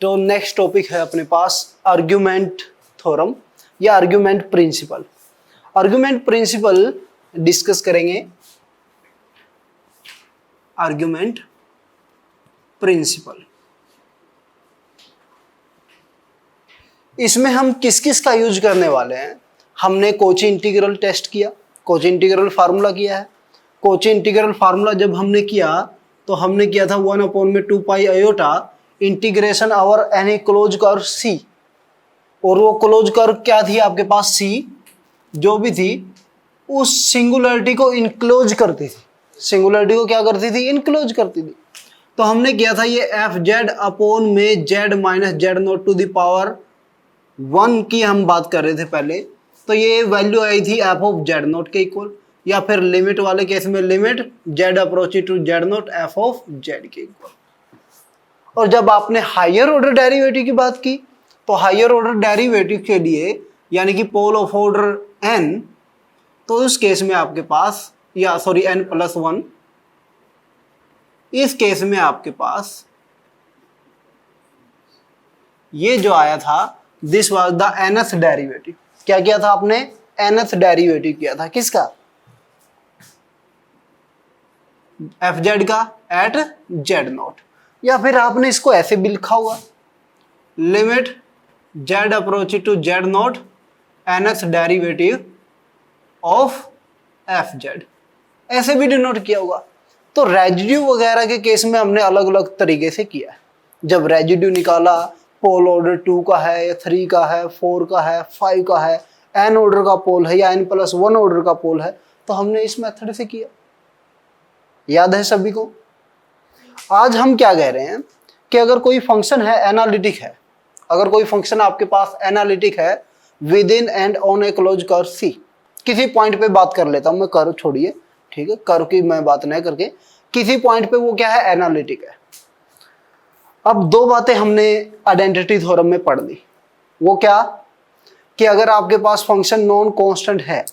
तो next topic है अपने पास आर्ग्यूमेंट थ्योरम या argument principle. Argument principle discuss करेंगे। आर्ग्यूमेंट प्रिंसिपल, इसमें हम किस किस का यूज करने वाले हैं। हमने कोची इंटीग्रल टेस्ट किया, कोची इंटीग्रल फार्मूला किया है। कोची इंटीग्रल फार्मूला जब हमने किया तो हमने किया था 1/2 pi iota integration over any close curve C, और वो क्लोज कर्व क्या थी आपके पास, सी जो भी थी उस सिंगुलरिटी को इनक्लोज करती थी। सिंगुलरिटी को क्या करती थी, इनक्लोज करती थी। तो हमने किया था ये एफ जेड अपॉन में Z minus Z naught to the power 1 की हम बात कर रहे थे पहले। तो ये वैल्यू आई थी एफ ऑफ जेड नॉट के इक्वल, या फिर लिमिट वाले केस में limit Z approach to Z naught F of Z के इक्वल। और जब आपने हायर ऑर्डर डेरिवेटिव की बात की तो हायर ऑर्डर डेरिवेटिव के लिए यानी कि पोल ऑफ ऑर्डर n, तो उस केस में आपके पास या सॉरी n+1, इस केस में आपके पास ये जो आया था this was the nth derivative. क्या किया था आपने, nth डेरिवेटिव किया था किसका, एफ जेड का एट जेड नॉट। या फिर आपने इसको ऐसे भी लिखा हुआ limit Z approach to Z naught nth derivative of F Z, ऐसे भी डिनोट किया हुआ। तो रेजिड्यू वगैरह के केस में हमने अलग अलग तरीके से किया है। जब रेजिड्यू निकाला पोल ऑर्डर 2 का है या 3 का है, 4 का है, 5 का है, n ऑर्डर का पोल है या n+1 ऑर्डर का पोल है, तो हमने इस मेथड से किया। याद है सभी को। आज हम क्या कह रहे हैं कि अगर कोई फंक्शन है एनालिटिक है, अगर कोई फंक्शन आपके पास एनालिटिक है within and on a close curve C, किसी पॉइंट पे बात कर लेता हूं मैं, कर्व छोड़िए, ठीक है, कर्व की मैं बात नहीं करके, किसी पॉइंट पे वो क्या है, एनालिटिक है। अब दो बातें हमने आइडेंटिटी थ्योरम में पढ़ ली। वो क्या कि अगर आपके पास फंक्शन नॉन कांस्टेंट है,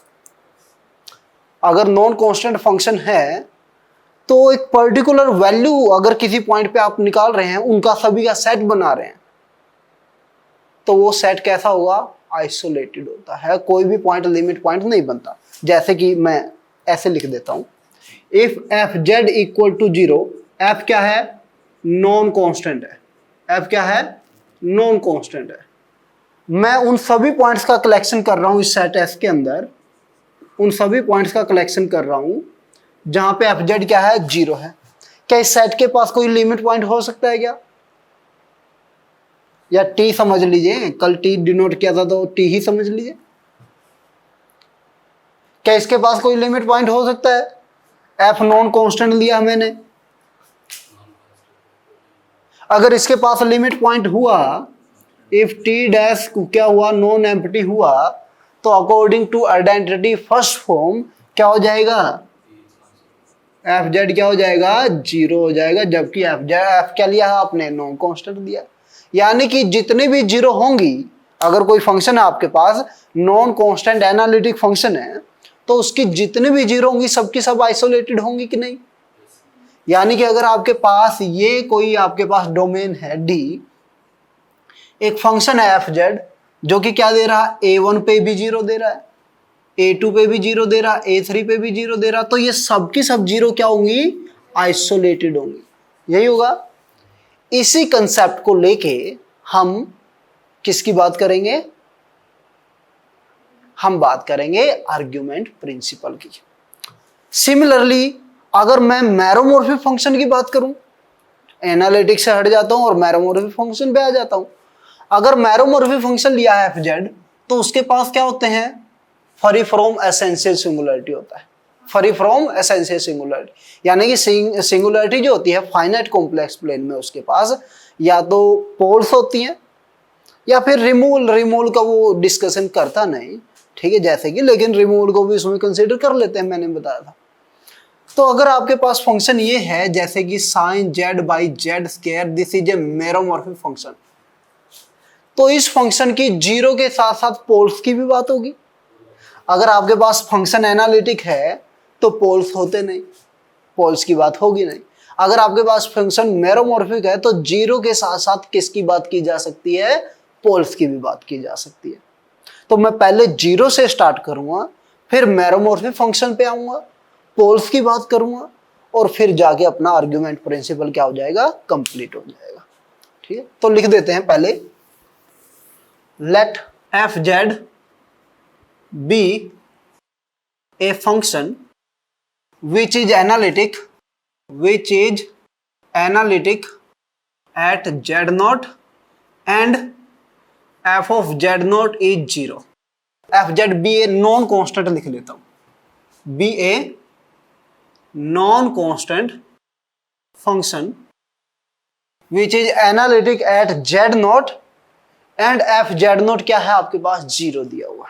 अगर नॉन कांस्टेंट फंक्शन है तो एक पर्टिकुलर वैल्यू अगर किसी पॉइंट पे आप निकाल रहे हैं, उनका सभी का सेट बना रहे हैं, तो वो सेट कैसा होगा, आइसोलेटेड होता है। कोई भी पॉइंट लिमिट पॉइंट नहीं बनता। जैसे कि मैं ऐसे लिख देता हूं, if F Z equal to 0, F क्या है, नॉन कांस्टेंट है। एफ क्या है, नॉन कांस्टेंट है। मैं उन सभी पॉइंट्स का कलेक्शन कर रहा हूं इस सेट एस के अंदर, उन सभी पॉइंट्स का कलेक्शन कर रहा हूं जहां पे एफ जेड क्या है, 0 है। क्या इस सेट के पास कोई लिमिट पॉइंट हो सकता है क्या, या टी समझ लीजिए, कल टी डिनोट किया था तो टी ही समझ लीजिए। क्या इसके पास कोई लिमिट पॉइंट हो सकता है, एफ नॉन कांस्टेंट लिया मैंने, अगर इसके पास लिमिट पॉइंट हुआ, इफ टी डैश क्या हुआ, नॉन एम्प्टी हुआ, तो according to identity first form क्या हो जाएगा, एफ जेड क्या हो जाएगा, 0 हो जाएगा। जबकि एफ क्या लिया है आपने, नॉन कांस्टेंट लिया। यानी कि जितने भी 0 होंगी, अगर कोई फंक्शन है आपके पास नॉन कांस्टेंट एनालिटिक फंक्शन है, तो उसकी जितने भी 0 होंगी सबकी सब आइसोलेटेड होंगी कि नहीं। यानी कि अगर आपके पास ये कोई आपके पास डोमेन है डी, एक फंक्शन है एफ जेड जो कि क्या दे रहा है, a1 पे भी 0 दे रहा है, a2 पे भी 0 दे रहा है, a3 पे भी 0 दे रहा, तो ये सबकी सब 0 क्या होंगी, आइसोलेटेड होंगी। यही होगा। इसी कंसेप्ट को लेके हम किसकी बात करेंगे, हम बात करेंगे आर्ग्यूमेंट प्रिंसिपल की। सिमिलरली अगर मैं मैरोमोर्फिक फंक्शन की बात करूं, एनालिटिक्स से हट जाता हूं और मैरोमोर्फिक फंक्शन पे आ जाता हूं। अगर मैरोमोर्फिक फंक्शन लिया है एफ जेड, तो उसके पास क्या होते हैं, फ्री फ्रॉम एसेंशियल सिंगुलरिटी होता है। फ्री फ्रॉम एसेंशियल सिंगुलरिटी यानी कि सिंगुलरिटी जो होती है फाइनाइट कॉम्प्लेक्स प्लेन में, उसके पास या तो पोल्स होती हैं या फिर रिमूवल का वो डिस्कशन करता नहीं, ठीक है, जैसे कि, लेकिन रिमूवल को भी उसमें कंसीडर कर लेते हैं, मैंने बताया था। तो अगर आपके पास फंक्शन ये है जैसे कि sine z by z square, this is a meromorphic function, तो इस फंक्शन की 0 के साथ साथ पोल्स की भी बात होगी। अगर आपके पास फंक्शन एनालिटिक है तो पोल्स होते नहीं, पोल्स की बात होगी नहीं। अगर आपके पास फंक्शन मेरोमॉर्फिक है तो जीरो के साथ साथ किसकी बात की जा सकती है, पोल्स की भी बात की जा सकती है। तो मैं पहले जीरो से स्टार्ट करूंगा, फिर मेरोमॉर्फिक फंक्शन पे आऊंगा, पोल्स की बात करूंगा, और फिर जाके अपना आर्ग्यूमेंट प्रिंसिपल क्या हो जाएगा, कंप्लीट हो जाएगा। ठीक है, तो लिख देते हैं पहले, let F Z be a function which is analytic at z naught and f of z naught is 0। F Z be a non constant लिख लेता हूं, be a non constant function which is analytic at z naught and F Z naught क्या है आपके पास, 0 दिया हुआ।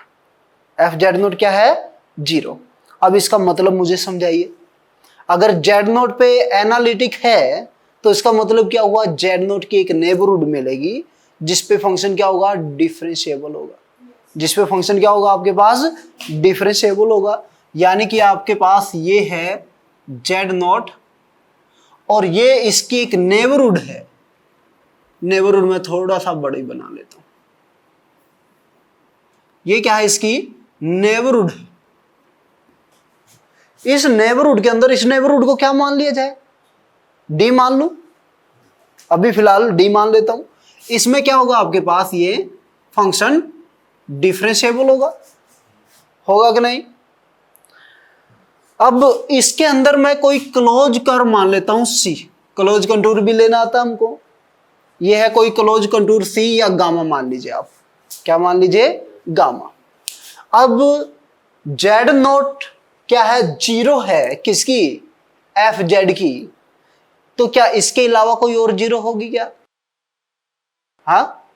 F Z naught क्या है, 0। अब इसका मतलब मुझे समझाइए, अगर z नोट पे एनालिटिक है तो इसका मतलब क्या हुआ, z नोट की एक नेबरहुड मिलेगी जिस पे फंक्शन क्या होगा, डिफरेंशिएबल होगा, जिस पे फंक्शन क्या होगा आपके पास, डिफरेंशिएबल होगा। यानी कि आपके पास ये है z नोट और ये इसकी एक नेबरहुड है, नेबरहुड में थोड़ा सा बड़ी बना लेता हूं, ये क्या है, इसकी नेबरहुड है। इस नेबरहुड के अंदर इस नेबरहुड को क्या मान लिया जाए, डी मान लू, अभी फिलहाल डी मान लेता हूं। इसमें क्या होगा आपके पास, ये फंक्शन डिफरेंशिएबल होगा, होगा कि नहीं। अब इसके अंदर मैं कोई क्लोज कर्व मान लेता हूं सी, क्लोज कंटूर भी लेना आता हमको, ये है कोई क्लोज कंटूर सी या गामा मान लीजिए आप, क्या मान लीजिए, गामा। अब जेड नोट क्या है, 0 है, किसकी, एफ जेड की, तो क्या इसके अलावा कोई और 0 होगी क्या, हाँ,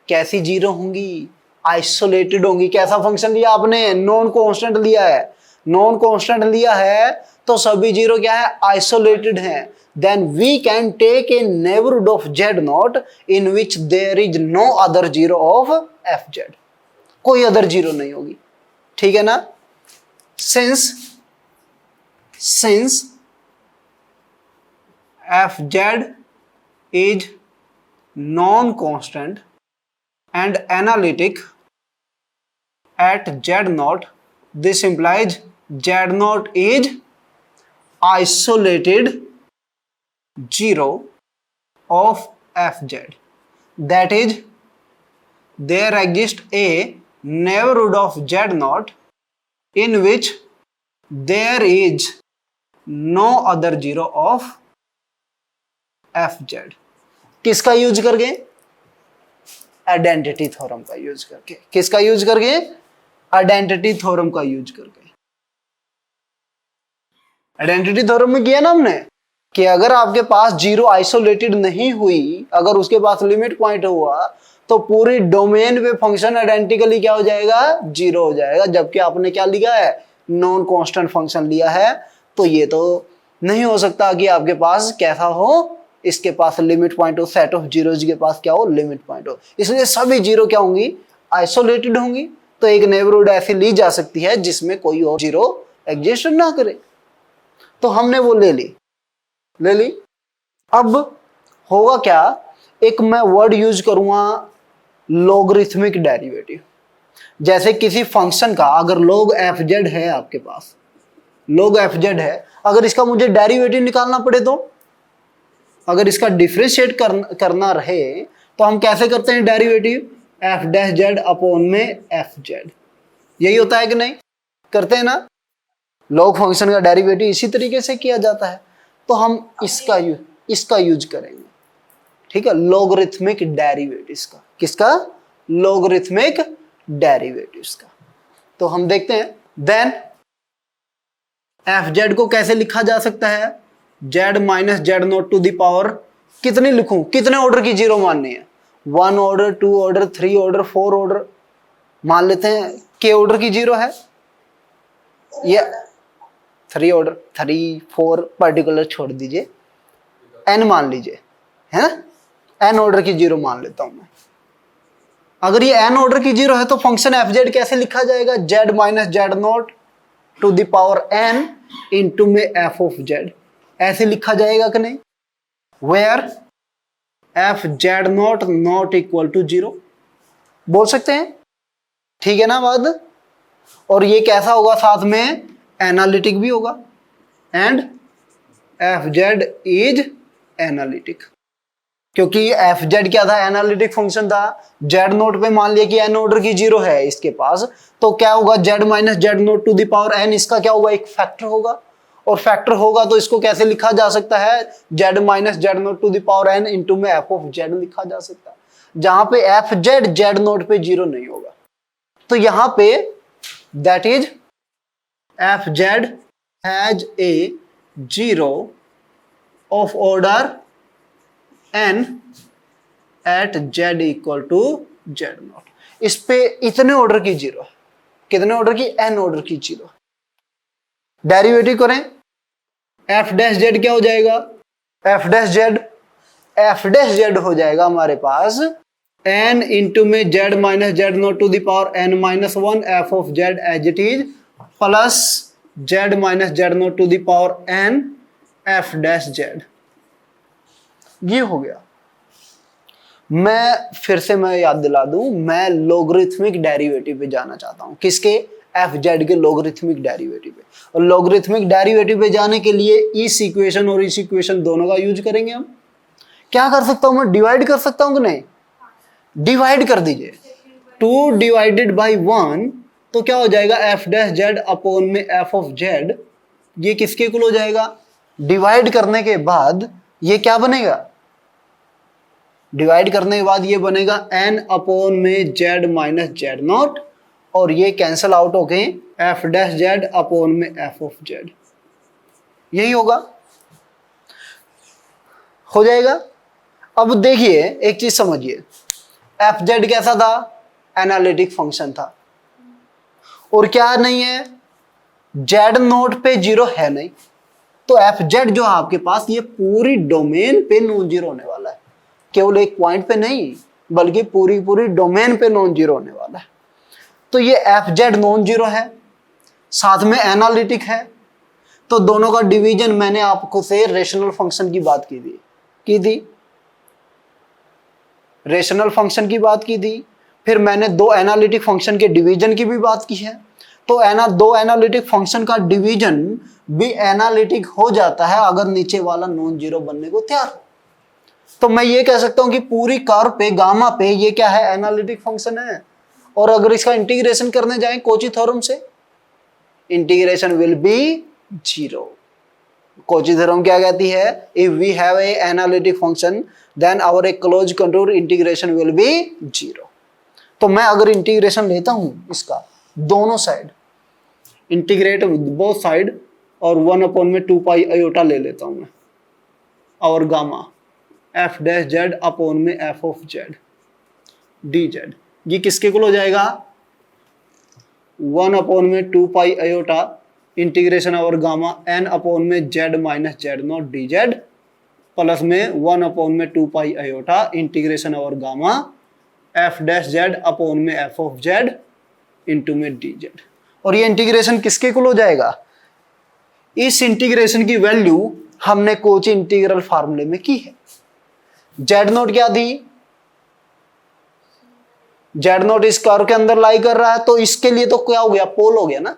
कैसी 0 होंगी, आइसोलेटेड होंगी। कैसा फंक्शन लिया आपने, नॉन कांस्टेंट लिया है, नॉन कांस्टेंट लिया है तो सभी 0 क्या है, आइसोलेटेड हैं। then we can take a neighborhood of z naught in which there is no other 0 of fz, कोई अदर 0 नहीं होगी, ठीक है ना। since fz is non-constant and analytic at z naught, this implies z naught is isolated 0 of fz, that is there exists a neighborhood of z naught in which there is no other 0 of fz। किसका use करके, identity theorem का use करके, किसका use करके, identity theorem का use करके। Identity theorem में किया ना हमने कि अगर आपके पास 0 आइसोलेटेड नहीं हुई, अगर उसके पास लिमिट पॉइंट हुआ तो पूरी डोमेन पे फंक्शन आइडेंटिकली क्या हो जाएगा, 0 हो जाएगा। जबकि आपने क्या लिया है, नॉन कांस्टेंट फंक्शन लिया है, तो ये तो नहीं हो सकता कि आपके पास कैसा हो, इसके पास लिमिट पॉइंट हो, सेट ऑफ जीरोज के पास क्या हो, लिमिट पॉइंट हो। इसलिए सभी 0 क्या होंगी, आइसोलेटेड होंगी। तो एक नेबरहुड ऐसी ली जा सकती है जिसमें कोई और 0 एग्जिस्ट ना करे। तो हमने वो ले ली। अब होगा क्या, एक मैं वर्ड यूज करूंगा लॉगरिथमिक डेरिवेटिव। जैसे किसी फंक्शन का अगर log fz है आपके पास, log fz है, अगर इसका मुझे डेरिवेटिव निकालना पड़े तो, अगर इसका डिफरेंशिएट करना रहे तो हम कैसे करते हैं derivative, f dash z upon में fz, यही होता है कि नहीं, करते हैं ना। log फंक्शन का डेरिवेटिव इसी तरीके से किया जाता है। तो हम इसका यूज करेंगे, ठीक है, लॉगरिथमिक डेरिवेटिव्स का। किसका, लॉगरिथमिक डेरिवेटिव्स का। तो हम देखते हैं, देन fz को कैसे लिखा जा सकता है, z minus Z naught to the power, कितनी लिखूं, कितने ऑर्डर की 0 माननी है, 1 ऑर्डर, 2 ऑर्डर, 3 ऑर्डर, 4 ऑर्डर, मान लेते हैं k ऑर्डर की 0 है, ये 3 ऑर्डर, 3 4 पर्टिकुलर छोड़ दीजिए, n मान लीजिए, है ना, n ऑर्डर की 0 मान लेता हूं मैं। अगर ये n ऑर्डर की 0 है तो फंक्शन fz कैसे लिखा जाएगा, z minus Z naught to the power n into में f ऑफ z। ऐसे लिखा जाएगा कि नहीं, where F Z naught not equal to 0, बोल सकते हैं, ठीक है ना बात। और ये कैसा होगा, साथ में एनालिटिक भी होगा, and F Z is analytic, क्योंकि एफ जेड क्या था, एनालिटिक फंक्शन था। जेड नोट पे मान लिया कि एन ऑर्डर की 0 है इसके पास, तो क्या होगा, Z minus Z naught to the power N, इसका क्या होगा, एक फैक्टर होगा। और फैक्टर होगा तो इसको कैसे लिखा जा सकता है, Z minus Z naught to the power N into में एफ ऑफ जेड लिखा जा सकता है, जहां पे एफ जेड जेड नोट पे 0 नहीं होगा। तो यहां पे that is F Z has a 0 of order n at z equal to Z naught. इस पे इतने ऑर्डर की 0 है, कितने ऑर्डर की, n ऑर्डर की 0। डेरिवेटिव करें, एफ डैश जेड क्या हो जाएगा, एफ डैश जेड हो जाएगा हमारे पास n इंटू में Z minus Z naught to the power n minus 1 F of Z as it is, plus Z minus Z naught to the power n F dash Z. ये हो गया। मैं फिर से मैं याद दिला दूं, मैं लोगरिथमिक डेरिवेटिव पे जाना चाहता हूं, किसके, एफ जेड के लोगरिथमिक डेरिवेटिव पे। और लोगरिथमिक डेरिवेटिव पे जाने के लिए इस इक्वेशन और इस इक्वेशन दोनों का यूज करेंगे हम। क्या कर सकता हूं मैं, डिवाइड कर सकता हूं कि नहीं, डिवाइड कर दीजिए, 2 डिवाइडेड बाई 1, तो क्या हो जाएगा, एफ डैश जेड अपॉन में एफ ऑफ जेड, ये किसके इक्वल हो जाएगा, डिवाइड करने के बाद ये क्या बनेगा, डिवाइड करने के बाद ये बनेगा n अपॉन में z माइनस जेड नॉट, और ये कैंसल आउट हो गए एफ डैश जेड अपॉन में एफ ऑफ जेड, यही होगा, हो जाएगा। अब देखिए एक चीज समझिए, एफ जेड कैसा था, एनालिटिक फंक्शन था, और क्या नहीं है, जेड नोट पे 0 है नहीं, तो एफ जेड जो है आपके पास, ये पूरी डोमेन पे नॉन जीरो होने वाला है, केवल एक पॉइंट पे नहीं बल्कि पूरी डोमेन पे नॉन जीरो होने वाला है। तो ये एफ जेड नॉन जीरो है, साथ में एनालिटिक है, तो दोनों का डिवीजन मैंने आपको से रेशनल फंक्शन की बात की थी, रेशनल फंक्शन की बात की थी, फिर मैंने 2 एनालिटिक फंक्शन के डिवीजन की भी बात की है। तो 2 एनालिटिक फंक्शन का डिवीजन भी एनालिटिक हो जाता है अगर नीचे वाला नॉन जीरो बनने को तैयार हो। तो मैं ये कह सकता हूं कि पूरी कर्व पे गामा पे ये क्या है, एनालिटिक फंक्शन है। और अगर इसका इंटीग्रेशन करने जाएं कोची थ्योरम से, integration will be 0। Cauchy theorem क्या कहती है, if we have a analytic function then our a close contour integration will be 0। तो मैं अगर इंटीग्रेशन लेता हूं इसका दोनों साइड, इंटीग्रेट बोथ साइड, और 1 अपॉन में 2 पाई आयोटा ले लेता हूं मैं, और gamma f dash Z upon में F of z d z, ये किसके इक्वल हो जाएगा, 1 अपॉन में 2 पाई आयोटा इंटीग्रेशन और गामा एन अपॉन में Z minus Z not d z, plus में 1 अपॉन में 2 पाई आयोटा इंटीग्रेशन और gamma f dash Z upon में एफ ऑफ जेड इंटू में डी जेड। और ये इंटीग्रेशन किसके इक्वल हो जाएगा, इस इंटीग्रेशन की वैल्यू हमने कोची इंटीग्रल फार्मूले में की है। जेड नोट क्या थी, जेड नोट इस कर्व के अंदर लाई कर रहा है, तो इसके लिए तो क्या हो गया, पोल हो गया ना,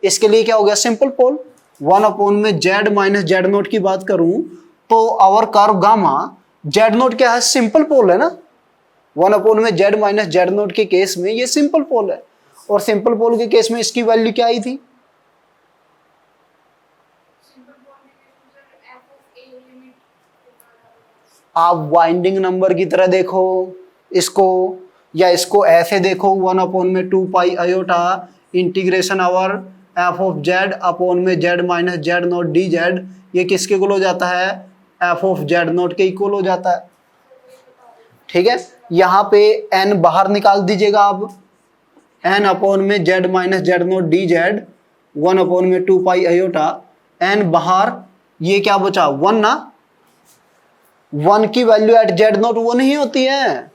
इसके लिए क्या हो गया, सिंपल पोल। 1 अपॉन में जेड माइनस जेड नोट की बात करूं तो our curve gamma, Z naught क्या है, सिंपल पोल है ना, 1 अपॉन में जेड माइनस जेड नोट के केस में ये सिंपल पोल है, और सिंपल पोल के केस में इसकी वैल्यू क्या आई थी, आप वाइंडिंग नंबर की तरह देखो इसको, या इसको ऐसे देखो, 1 अपॉन में 2 pi iota integration over f of z upon में Z minus Z not d z, ये किसके इक्वल हो जाता है, एफ ऑफ जेड नोट के इक्वल हो जाता है। ठीक है, यहां पे n बाहर निकाल दीजिएगा आप, n अपॉन में Z minus Z not d Z 1 upon में 2 पाई आयोटा, n बाहर, ये क्या बचा 1 ना, 1 की वैल्यू एट जेड नोट 1 ही होती है,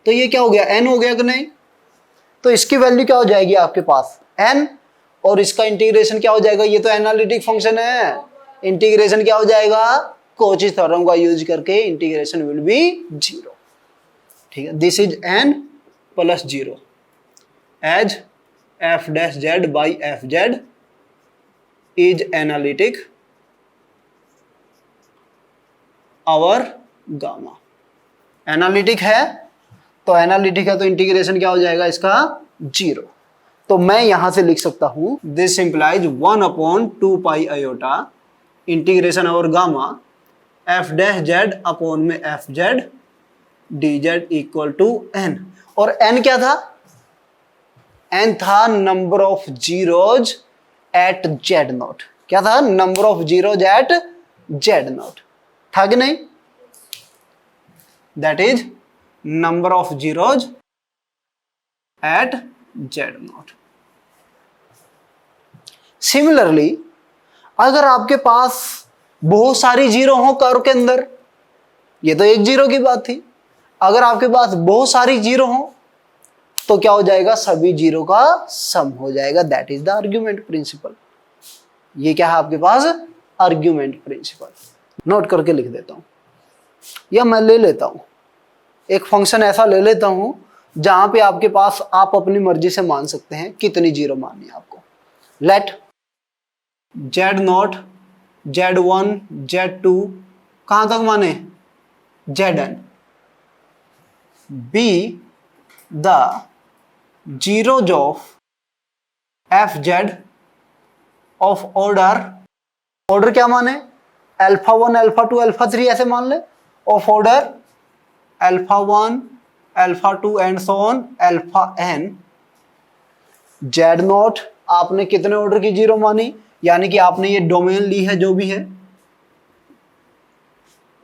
तो ये क्या हो गया, n हो गया कि नहीं, तो इसकी वैल्यू क्या हो जाएगी आपके पास n, और इसका इंटीग्रेशन क्या हो जाएगा, ये तो एनालिटिक फंक्शन है, इंटीग्रेशन क्या हो जाएगा, कोची थ्योरम का यूज करके इंटीग्रेशन विल बी 0। ठीक है, this is n plus 0 as F dash Z by F Z is analytic our gamma. Analytic है तो इंटीग्रेशन क्या हो जाएगा इसका 0। तो मैं यहां से लिख सकता हूं this implies 1/2 pi iota integration over gamma f dash Z upon में f z d z equal to n। और n क्या था, n था number of zeros at Z not. क्या था, number of zeros at Z not, था कि नहीं, that is number of zeros at Z not. Similarly अगर आपके पास बहुत सारी जीरो हो कर्व के अंदर, ये तो एक जीरो की बात थी, अगर आपके पास बहुत सारी जीरो हो तो क्या हो जाएगा, सभी जीरो का सम हो जाएगा, that is the argument principle. ये क्या है आपके पास, आर्ग्यूमेंट प्रिंसिपल। नोट करके लिख देता हूं, या मैं ले लेता हूं एक फंक्शन ऐसा ले लेता हूं जहां पे आपके पास आप अपनी मर्जी से मान सकते हैं कितनी जीरो माननी है आपको। Let Z naught Z one Z two कहां तक माने, Z N be the zeros of F Z of order क्या माने, अल्फा 1 अल्फा 2 अल्फा 3 ऐसे मान ले, of order alpha 1 alpha 2 and so on alpha n। Z not आपने कितने ऑर्डर की जीरो मानी, यानी कि आपने ये डोमेन ली है जो भी है,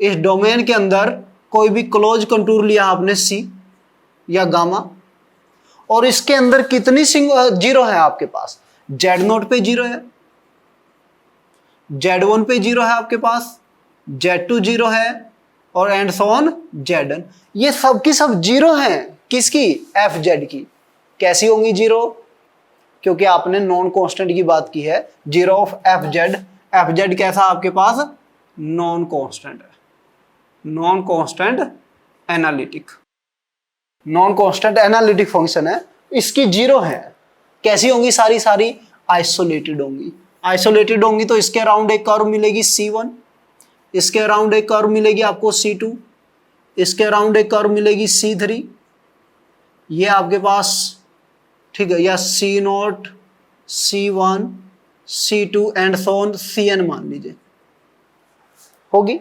इस डोमेन के अंदर कोई भी क्लोज कंटूर लिया आपने सी या गामा, और इसके अंदर कितनी जीरो है आपके पास, जेड नॉट पे जीरो है, जेड वन पे जीरो है आपके पास, जेड टू जीरो है, और and so on Z N. ये सब की सब जीरो हैं, किसकी, एफ जेड की। कैसी होंगी जीरो, क्योंकि आपने नॉन कांस्टेंट की बात की है, जीरो ऑफ एफ जेड कैसा आपके पास, नॉन कांस्टेंट है, non constant analytic, non constant analytic function है, इसकी जीरो है। कैसी होंगी, सारी आइसोलेटेड होंगी। आइसोलेटेड होंगी तो इसके अराउंड एक कर्व मिलेगी C1, इसके अराउंड एक कर्व मिलेगी आपको C2, इसके अराउंड एक कर्व मिलेगी C3, ये आपके पास, ठीक है, या C0 C1 C2 and so on Cn मान लीजिए, होगी।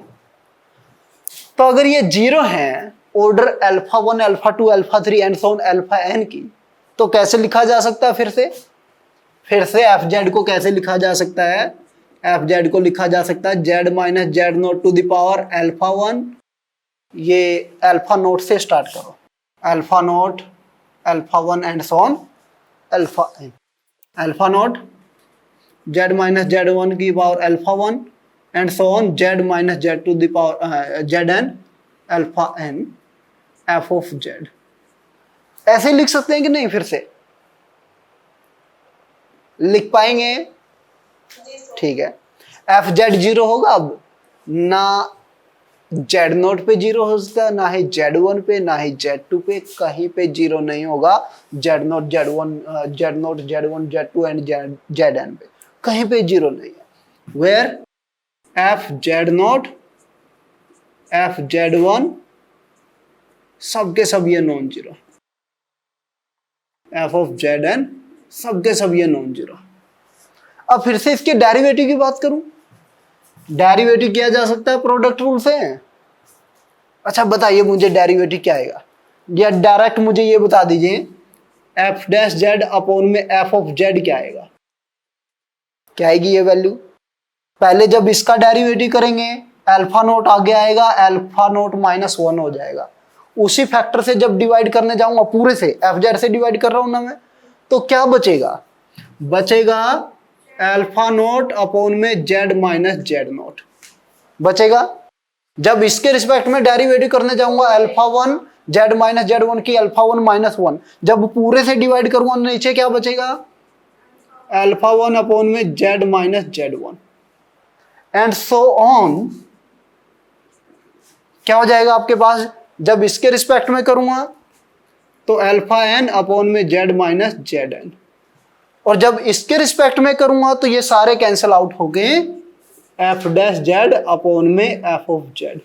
तो अगर ये जीरो है order alpha 1 alpha 2 alpha 3 and so on alpha n की, तो कैसे लिखा जा सकता है, फिर से एफ जेड को कैसे लिखा जा सकता है, एफ जेड को लिखा जा सकता है Z minus Z naught to the power alpha 1। ये अल्फा नोट से स्टार्ट करो, alpha naught alpha 1 and so on alpha n, alpha naught Z minus Z one की power alpha 1 and so on Z minus Z to the power Z N alpha n F of Z. ऐसे लिख सकते हैं कि नहीं, फिर से लिख पाएंगे, ठीक है। एफ जेड जीरो होगा, अब ना जेड नोट पे जीरो हो सकता, ना ही जेड वन पे, ना ही जेड टू पे, कहीं पे जीरो नहीं होगा। Z naught Z one Z two and Z N पे कहीं पे जीरो नहीं है। Where F Z naught F Z one सबके सब ये non zero, F of Z N सबके सब ये नॉन जीरो। अब फिर से इसके डेरिवेटिव की बात करूं, डेरिवेटिव किया जा सकता है प्रोडक्ट रूल से। अच्छा बताइए मुझे डेरिवेटिव क्या आएगा, या डायरेक्ट मुझे ये बता दीजिए एफ डैश जेड अपॉन में एफ ऑफ जेड क्या आएगा, क्या आएगी ये वैल्यू। पहले जब इसका डेरिवेटिव करेंगे अल्फा नोट आगे आएगा, अल्फा नोट -1 हो जाएगा। उसी फैक्टर से जब डिवाइड करने जाऊंगा पूरे से, एफ जेड से डिवाइड कर रहा हूं ना मैं, तो क्या बचेगा अल्फा नोट अपॉन में जेड माइनस जेड नोट बचेगा। जब इसके रिस्पेक्ट में डेरिवेटिव करने जाऊंगा alpha 1 Z minus Z one की अल्फा 1 -1, जब पूरे से डिवाइड करूंगा नीचे क्या बचेगा, अल्फा 1 अपॉन में Z minus Z one. And so on. क्या हो जाएगा आपके पास, जब इसके रिस्पेक्ट में करूंगा तो अल्फा एन अपॉन में जेड माइनस जेड एन, और जब इसके रिस्पेक्ट में करूंगा तो ये सारे कैंसिल आउट हो गए, एफ डैश जेड अपॉन में एफ ऑफ जेड।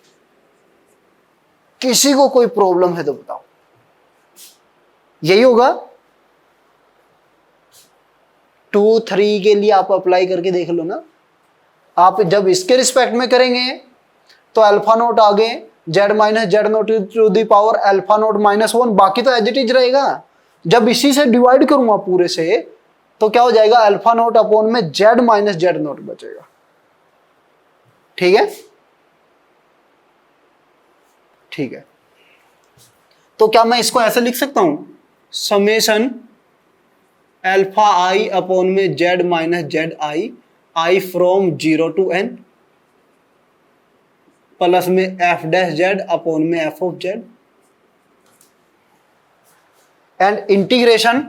किसी को कोई प्रॉब्लम है तो बताओ, यही होगा। 2, 3 के लिए आप अप्लाई करके देख लो ना। आप जब इसके रिस्पेक्ट में करेंगे तो अल्फा नोट आगे Z minus Z naught to the power alpha naught minus 1, बाकी तो एज इट इज रहेगा। जब इसी से डिवाइड करूंगा पूरे से तो क्या हो जाएगा, अल्फा नोट अपॉन में जेड माइनस जेड नोट बचेगा। ठीक है, ठीक है। तो क्या मैं इसको ऐसे लिख सकता हूं, समेशन अल्फा आई अपॉन में Z minus Z I from 0 to n plus में एफ डैश जेड अपॉन में F of Z and integration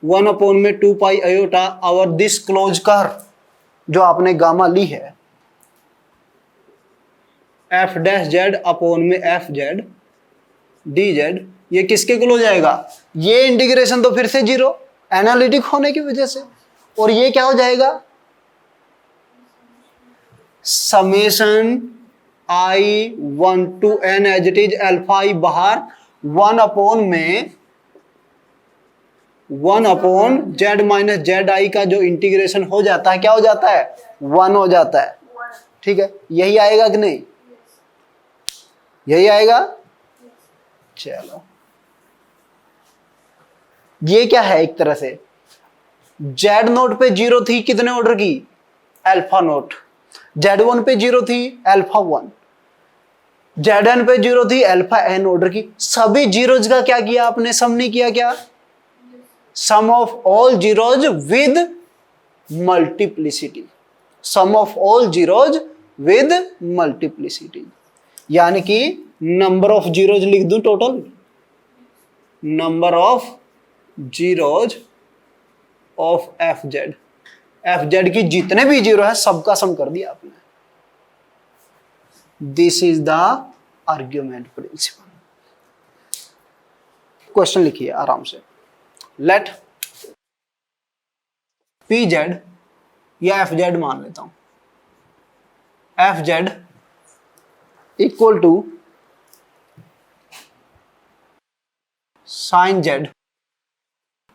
1 upon में 2 पाई आयोटा और दिस क्लोज कर्व जो आपने गामा ली है एफ डैश जेड अपॉन में f z d z, ये किसके क्लोज आएगा, ये इंटीग्रेशन तो फिर से 0 एनालिटिक होने की वजह से, और ये क्या हो जाएगा, summation I 1 to n as it is alpha I बाहर 1 upon Z minus Z I का जो इंटीग्रेशन हो जाता है क्या हो जाता है, 1 हो जाता है। ठीक है, यही आएगा कि नहीं, यही आएगा। चलो, ये क्या है, एक तरह से जेड नोट पे 0 थी कितने ऑर्डर की, अल्फा नोट, जेड 1 पे 0 थी अल्फा 1, जेड एन पे 0 थी अल्फा एन ऑर्डर की। सभी जीरोज का क्या किया आपने, सम नहीं किया क्या, sum of all zeros with multiplicity, sum of all zeros with multiplicity, यानी कि नंबर ऑफ जीरोज लिख दूं total, number of zeros of F Z की जितने भी जीरो है सबका सम कर दिया आपने। This is the argument principle. Question लिखिए आराम से, लेट पी जेड या एफ जेड मान लेता हूं, F Z equal to sine Z,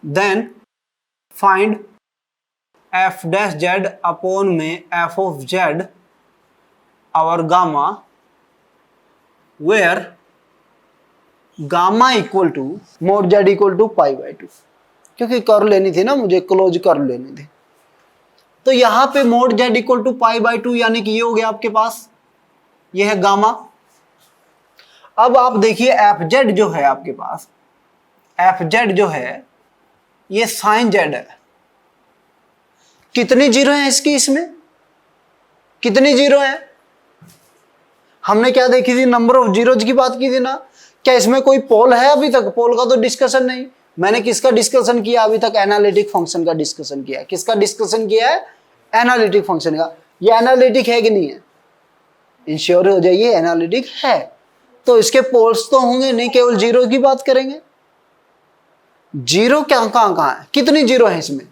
then find F dash Z upon में एफ ऑफ जेड और gamma, where gamma equal to mod Z equal to pi by 2, क्योंकि कर लेनी थी ना मुझे, क्लोज कर लेनी थी। तो यहां पे mod Z equal to pi by 2 यानी कि ये हो गया आपके पास, ये है गामा। अब आप देखिए एफ जेड जो है आपके पास, एफ जेड जो है ये साइन जेड है, कितनी जीरो है इसकी, इसमें कितनी जीरो है, हमने क्या देखी थी, नंबर ऑफ जीरोज की बात की थी ना। क्या इसमें कोई पोल है, अभी तक पोल का तो डिस्कशन नहीं। मैंने किसका डिस्कशन किया अभी तक, एनालिटिक फंक्शन का डिस्कशन किया। किसका डिस्कशन किया है, एनालिटिक फंक्शन का। ये एनालिटिक है कि नहीं है, इंश्योर हो जाइए एनालिटिक है। तो इसके पोल्स तो होंगे नहीं, केवल जीरो की बात करेंगे। जीरो क्या कहां है, कितनी जीरो है इसमें,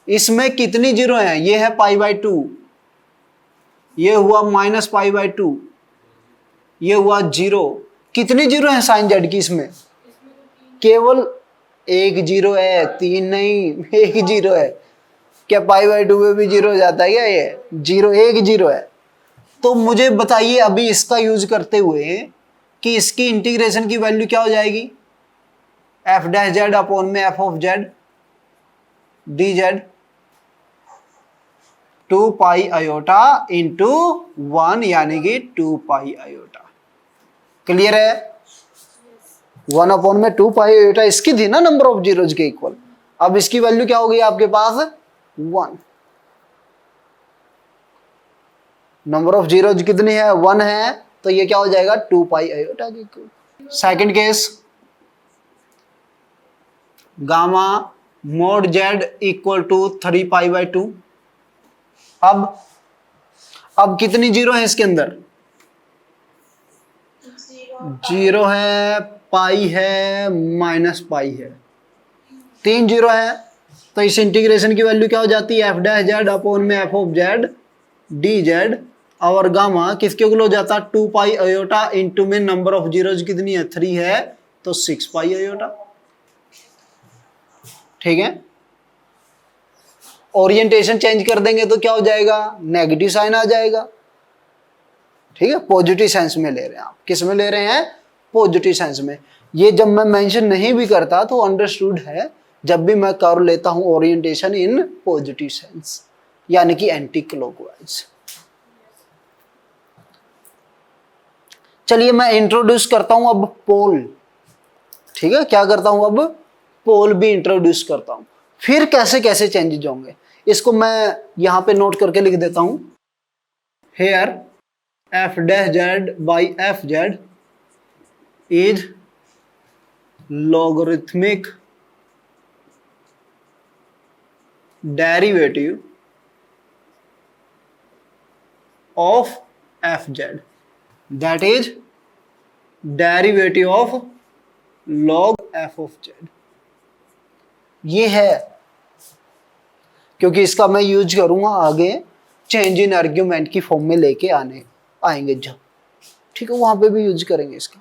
इसमें कितनी जीरो है, ये है पाई बाई 2, ये हुआ माइनस पाई बाई 2, ये हुआ 0। कितनी जीरो है साइन जेड की इसमें, केवल एक जीरो है, 3 नहीं, एक जीरो है। क्या पाई बाई 2 में भी जीरो हो जाता है क्या, ये जीरो, एक जीरो है। तो मुझे बताइए अभी इसका यूज करते हुए कि इसकी इंटीग्रेशन की वैल्यू क्या हो जाएगी, एफ डैश जेड अपॉन में F of z d Z 2 pi iota into 1 यानी कि 2 पाई आयोटा। क्लियर है, 1 अपॉन में 2 पाई आयोटा इसकी थी ना नंबर ऑफ जीरोज के इक्वल। अब इसकी वैल्यू क्या हो गई आपके पास, 1। नंबर ऑफ जीरोज कितनी है, 1 है, तो ये क्या हो जाएगा 2 पाई आयोटा के equal. Second case, gamma mod Z equal to 3 pi by 2, अब कितनी जीरो है इसके अंदर? जीरो है, पाई है, माइनस पाई है, 3 जीरो है। तो इस इंटीग्रेशन की वैल्यू क्या हो जाती है? एफ डैश जेड अपॉन में F of z d z, और गामा किसके इक्वल हो जाता है? 2 पाई अयोटा इंटू में नंबर ऑफ जीरोज कितनी है? 3 है, तो 6 पाई अयोटा। ठीक है, ओरिएंटेशन चेंज कर देंगे तो क्या हो जाएगा? नेगेटिव साइन आ जाएगा। ठीक है, पॉजिटिव सेंस में ले रहे हैं आप। किस में ले रहे हैं? पॉजिटिव सेंस में। ये जब मैं मेंशन नहीं भी करता तो अंडरस्टूड है, जब भी मैं कर लेता हूं ओरिएंटेशन इन पॉजिटिव सेंस, यानी कि एंटी क्लॉकवाइज। चलिए मैं इंट्रोड्यूस करता हूं अब पोल। ठीक है, क्या करता हूं? अब पोल भी इंट्रोड्यूस करता हूं। फिर कैसे कैसे चेंजेज होंगे इसको मैं यहां पे नोट करके लिख देता हूं। Here F dash Z by F Z is logarithmic derivative of fz, that is derivative of log f of z। ये है, क्योंकि इसका मैं यूज करूंगा आगे चेंज इन आर्ग्यूमेंट की फॉर्म में लेके आएंगे जब। ठीक है, वहां पे भी यूज करेंगे इसका।